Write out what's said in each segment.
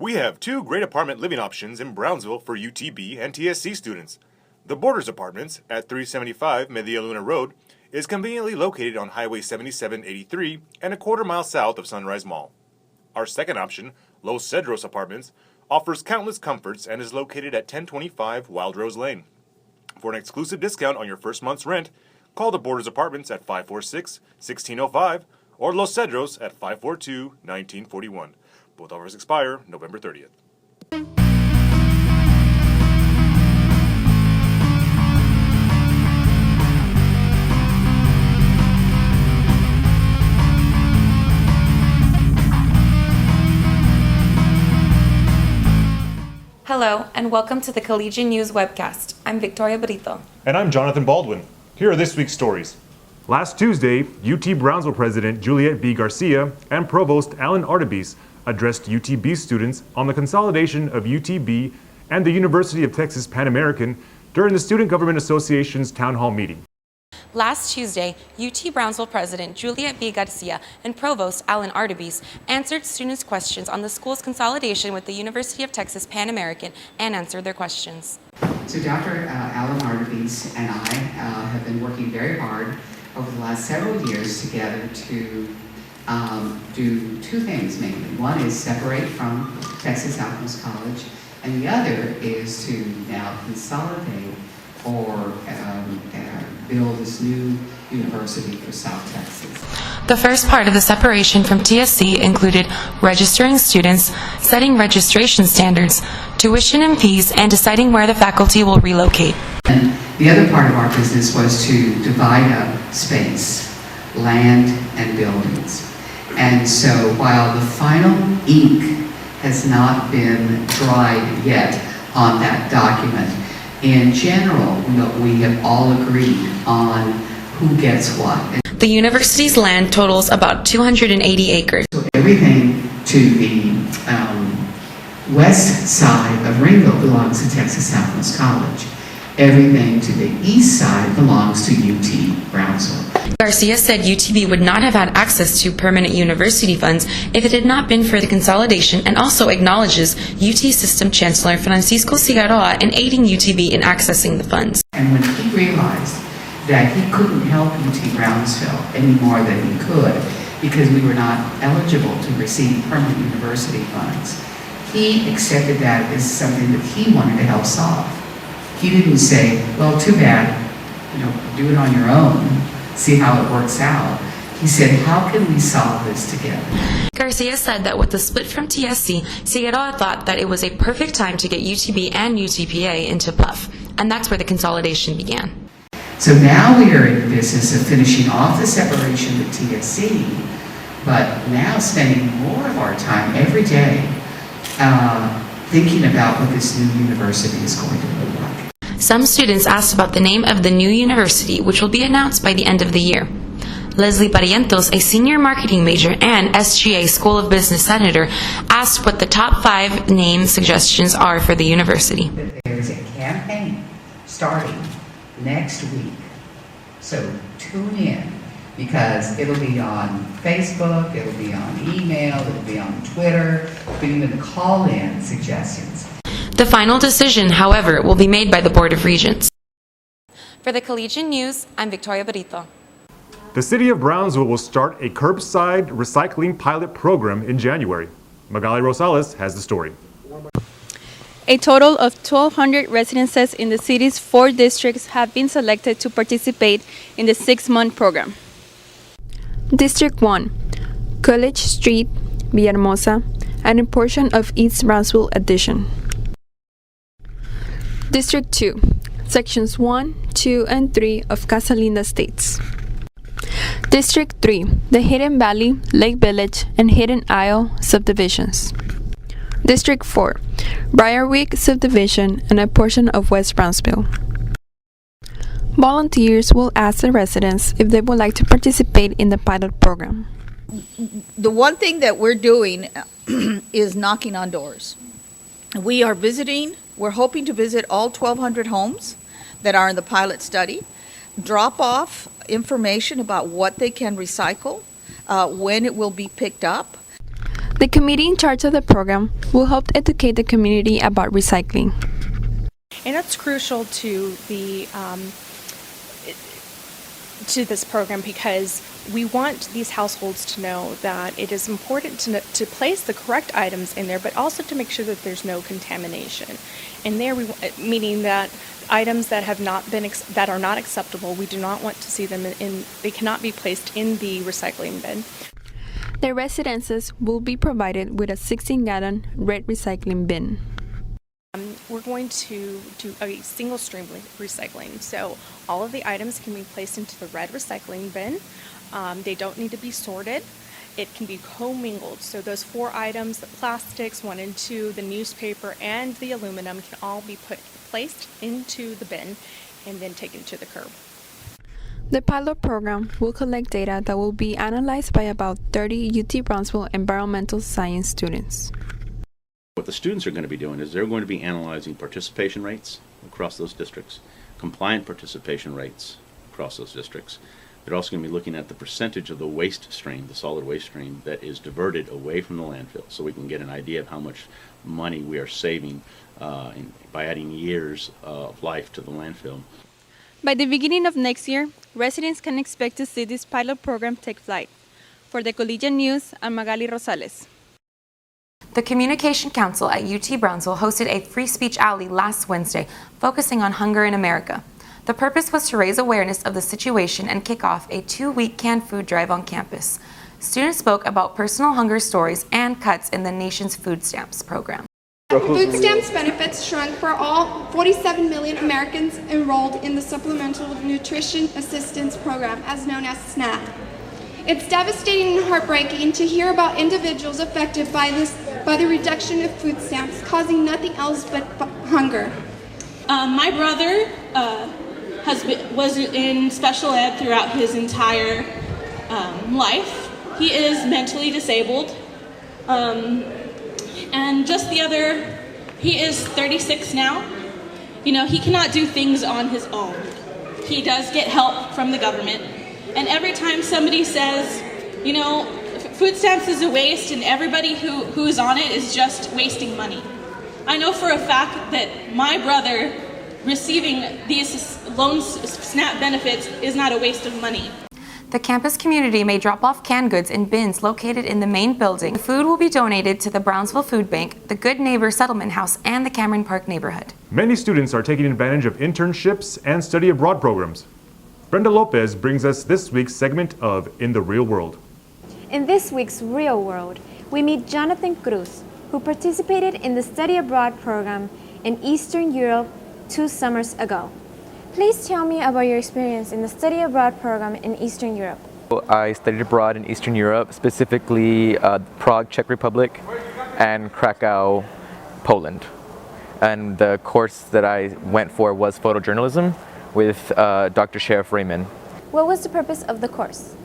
We have two great apartment living options in Brownsville for UTB and TSC students. The Borders Apartments at 375 Media Luna Road is conveniently located on Highway 7783 and a quarter-mile south of Sunrise Mall. Our second option, Los Cedros Apartments, offers countless comforts and is located at 1025 Wild Rose Lane. For an exclusive discount on your first month's rent, call the Borders Apartments at 546-1605 or Los Cedros at 542-1941. Both offers expire November 30th. Hello, and welcome to the Collegian News Webcast. I'm Victoria Brito. And I'm Jonathan Baldwin. Here are this week's stories. Last Tuesday, UT Brownsville President Juliet B. Garcia and Provost Alan Artebis addressed UTB students on the consolidation of UTB and the University of Texas Pan American during the Student Government Association's town hall meeting. Last Tuesday, UT Brownsville President Juliet B. Garcia and Provost Alan Artebis answered students' questions on the school's consolidation with the University of Texas Pan American and answered their questions. So Dr. Alan Artebis and I have been working very hard over the last several years together to do two things mainly. One is separate from Texas Southwest College, and the other is to now consolidate or build this new university for South Texas. The first part of the separation from TSC included registering students, setting registration standards, tuition and fees, and deciding where the faculty will relocate. And the other part of our business was to divide up space, land, and buildings. And so while the final ink has not been dried yet on that document, in general, we have all agreed on who gets what. The university's land totals about 280 acres. So everything to the west side of Ringgold belongs to Texas Southwest College. Everything to the east side belongs to UT Brownsville. Garcia said UTB would not have had access to permanent university funds if it had not been for the consolidation, and also acknowledges UT System Chancellor Francisco Cigarroa in aiding UTB in accessing the funds. And when he realized that he couldn't help UT Brownsville any more than he could because we were not eligible to receive permanent university funds, he accepted that as something that he wanted to help solve. He didn't say, well, too bad, do it on your own, see how it works out. He said, how can we solve this together? Garcia said that with the split from TSC, Cigarroa thought that it was a perfect time to get UTB and UTPA into PUF, and that's where the consolidation began. So now we are in the business of finishing off the separation with TSC, but now spending more of our time every day thinking about what this new university is going to look like. Some students asked about the name of the new university, which will be announced by the end of the year. Leslie Barrientos, a senior marketing major and SGA School of Business senator, asked what the top 5 name suggestions are for the university. There's a campaign starting next week, so tune in because it'll be on Facebook, it'll be on email, it'll be on Twitter, you can even call in suggestions. The final decision, however, will be made by the Board of Regents. For the Collegian News, I'm Victoria Brito. The City of Brownsville will start a curbside recycling pilot program in January. Magali Rosales has the story. A total of 1,200 residences in the city's 4 districts have been selected to participate in the 6-month program. District 1, College Street, Villahermosa, and a portion of East Brownsville Addition. District 2, Sections 1, 2, and 3 of Casa Linda Estates. District 3, the Hidden Valley, Lake Village, and Hidden Isle subdivisions. District 4, Briarwick subdivision and a portion of West Brownsville. Volunteers will ask the residents if they would like to participate in the pilot program. The one thing that we're doing is knocking on doors. We are visiting, we're hoping to visit all 1,200 homes that are in the pilot study, drop off information about what they can recycle, when it will be picked up. The committee in charge of the program will help educate the community about recycling. And that's crucial to this program because we want these households to know that it is important to place the correct items in there, but also to make sure that there's no contamination. And there, meaning that items that have not been that are not acceptable, we do not want to see them in. They cannot be placed in the recycling bin. The residences will be provided with a 16-gallon red recycling bin. We're going to do a single stream recycling, so all of the items can be placed into the red recycling bin. They don't need to be sorted. It can be commingled, so those 4 items, the plastics 1 and 2, the newspaper, and the aluminum can all be placed into the bin and then taken to the curb. The pilot program will collect data that will be analyzed by about 30 UT Brownsville environmental science students. What the students are going to be doing is they're going to be analyzing participation rates across those districts, compliant participation rates across those districts. They're also going to be looking at the percentage of the waste stream, the solid waste stream, that is diverted away from the landfill, so we can get an idea of how much money we are saving by adding years of life to the landfill. By the beginning of next year, residents can expect to see this pilot program take flight. For the Collegian News, I'm Magali Rosales. The Communication Council at UT Brownsville hosted a free speech alley last Wednesday, focusing on hunger in America. The purpose was to raise awareness of the situation and kick off a 2-week canned food drive on campus. Students spoke about personal hunger stories and cuts in the nation's food stamps program. Food stamps benefits shrunk for all 47 million Americans enrolled in the Supplemental Nutrition Assistance Program, as known as SNAP. It's devastating and heartbreaking to hear about individuals affected by the reduction of food stamps, causing nothing else but hunger. My brother was in special ed throughout his entire life. He is mentally disabled. And he is 36 now. You know, he cannot do things on his own. He does get help from the government. And every time somebody says, you know, food stamps is a waste and everybody who is on it is just wasting money, I know for a fact that my brother receiving these loan SNAP benefits is not a waste of money. The campus community may drop off canned goods in bins located in the main building. The food will be donated to the Brownsville Food Bank, the Good Neighbor Settlement House, and the Cameron Park neighborhood. Many students are taking advantage of internships and study abroad programs. Brenda Lopez brings us this week's segment of In the Real World. In this week's Real World, we meet Jonathan Cruz, who participated in the study abroad program in Eastern Europe 2 summers ago. Please tell me about your experience in the study abroad program in Eastern Europe. I studied abroad in Eastern Europe, specifically Prague, Czech Republic, and Krakow, Poland. And the course that I went for was photojournalism with Dr. Sheriff Raymond. What was the purpose of the course?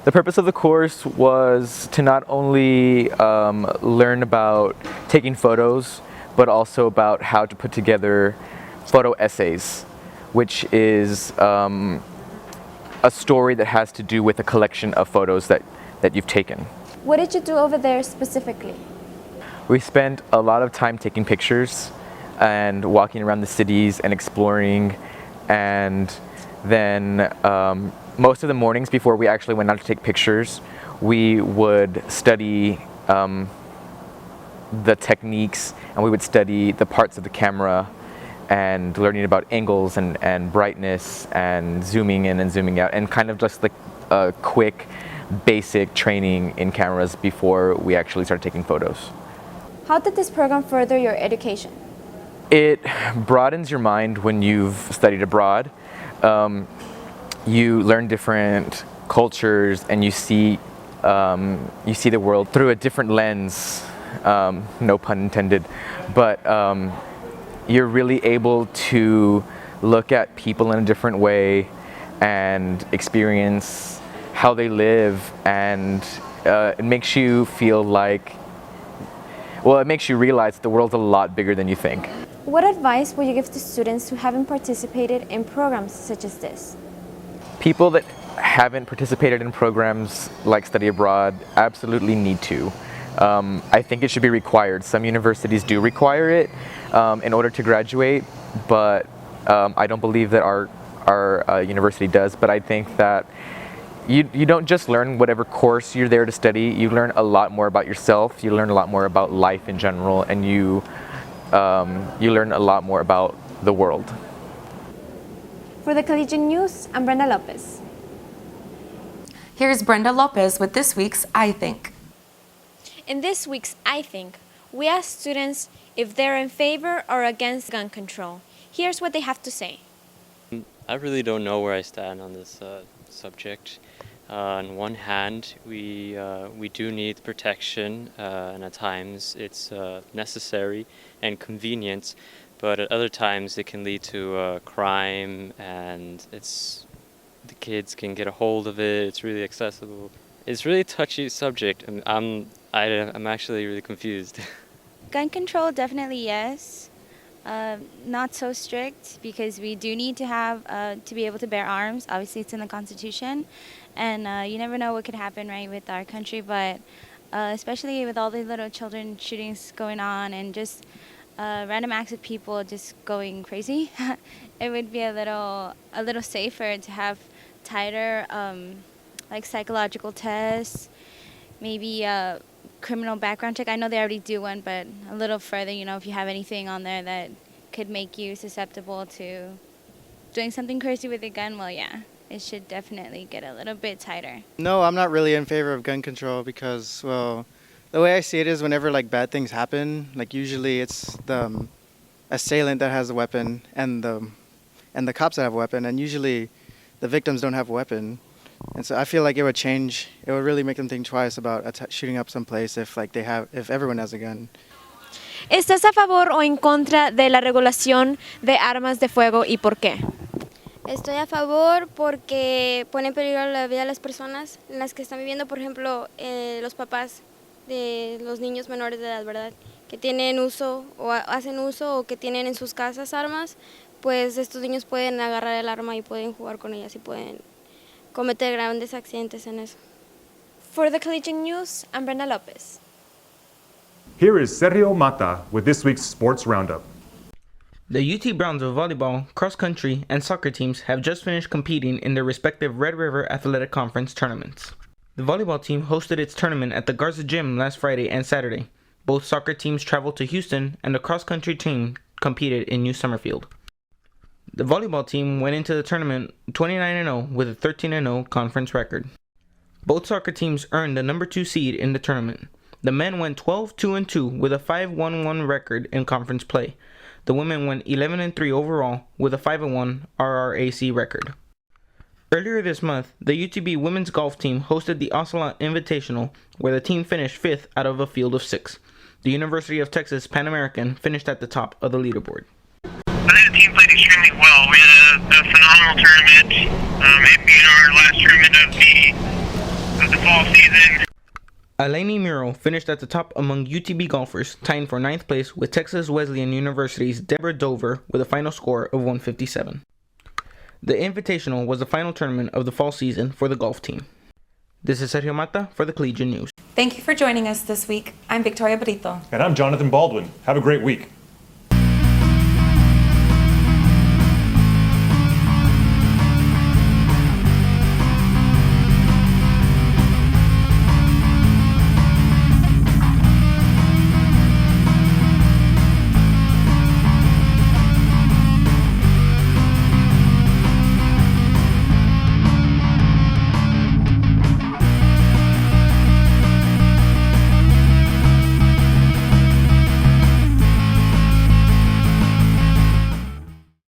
The purpose of the course was to not only learn about taking photos, but also about how to put together photo essays, which is a story that has to do with a collection of photos that you've taken. What did you do over there specifically? We spent a lot of time taking pictures and walking around the cities and exploring, and then most of the mornings before we actually went out to take pictures, we would study the techniques, and we would study the parts of the camera and learning about angles and brightness and zooming in and zooming out, and kind of just like a quick basic training in cameras before we actually started taking photos. How did this program further your education? It broadens your mind when you've studied abroad. You learn different cultures and you see the world through a different lens, no pun intended, but you're really able to look at people in a different way and experience how they live, and it makes you feel like, well, it makes you realize the world's a lot bigger than you think. What advice would you give to students who haven't participated in programs such as this? People that haven't participated in programs like Study Abroad absolutely need to. I think it should be required. Some universities do require it in order to graduate, but I don't believe that our university does. But I think that you don't just learn whatever course you're there to study. You learn a lot more about yourself. You learn a lot more about life in general, and you learn a lot more about the world. For the Collegian News, I'm Brenda Lopez. Here's Brenda Lopez with this week's I Think. In this week's I Think, we asked students if they're in favor or against gun control. Here's what they have to say. I really don't know where I stand on this subject. On one hand, we do need protection, and at times it's necessary and convenient, but at other times it can lead to crime, and the kids can get a hold of it. It's really accessible. It's really a touchy subject, and I'm actually really confused. Gun control, definitely yes. Not so strict, because we do need to have to be able to bear arms. Obviously, it's in the Constitution, and you never know what could happen, right, with our country. But especially with all the little children shootings going on, and just random acts of people just going crazy, it would be a little safer to have tighter, like psychological tests, maybe criminal background check. I know they already do one, but a little further, if you have anything on there that could make you susceptible to doing something crazy with a gun, well, yeah, it should definitely get a little bit tighter. No, I'm not really in favor of gun control because, well, the way I see it is whenever like bad things happen, like usually it's the assailant that has a weapon and the cops that have a weapon, and usually the victims don't have a weapon. And so I feel like it would really make them think twice about shooting up someplace if everyone has a gun. ¿Estás a favor o en contra de la regulación de armas de fuego y por qué? Estoy a favor porque pone en peligro la vida de las personas en las que están viviendo, por ejemplo, los papás de los niños menores de edad, ¿verdad? Que tienen uso o hacen uso o que tienen en sus casas armas, pues estos niños pueden agarrar el arma y pueden jugar con ellas y pueden cometer grandes accidentes en eso. For the Collegian News, I'm Brenda Lopez. Here is Sergio Mata with this week's Sports Roundup. The UT Brownsville volleyball, cross country, and soccer teams have just finished competing in their respective Red River Athletic Conference tournaments. The volleyball team hosted its tournament at the Garza Gym last Friday and Saturday. Both soccer teams traveled to Houston, and the cross country team competed in New Summerfield. The volleyball team went into the tournament 29-0 with a 13-0 conference record. Both soccer teams earned the number 2 seed in the tournament. The men went 12-2-2 with a 5-1-1 record in conference play. The women went 11-3 overall with a 5-1 RRAC record. Earlier this month, the UTB women's golf team hosted the Ocelot Invitational, where the team finished 5th out of a field of 6. The University of Texas Pan American finished at the top of the leaderboard. I think the team played extremely well. We had a phenomenal tournament, it being our last tournament of the fall season. Eleni Muro finished at the top among UTB golfers, tying for 9th place with Texas Wesleyan University's Deborah Dover with a final score of 157. The Invitational was the final tournament of the fall season for the golf team. This is Sergio Mata for the Collegian News. Thank you for joining us this week. I'm Victoria Brito. And I'm Jonathan Baldwin. Have a great week.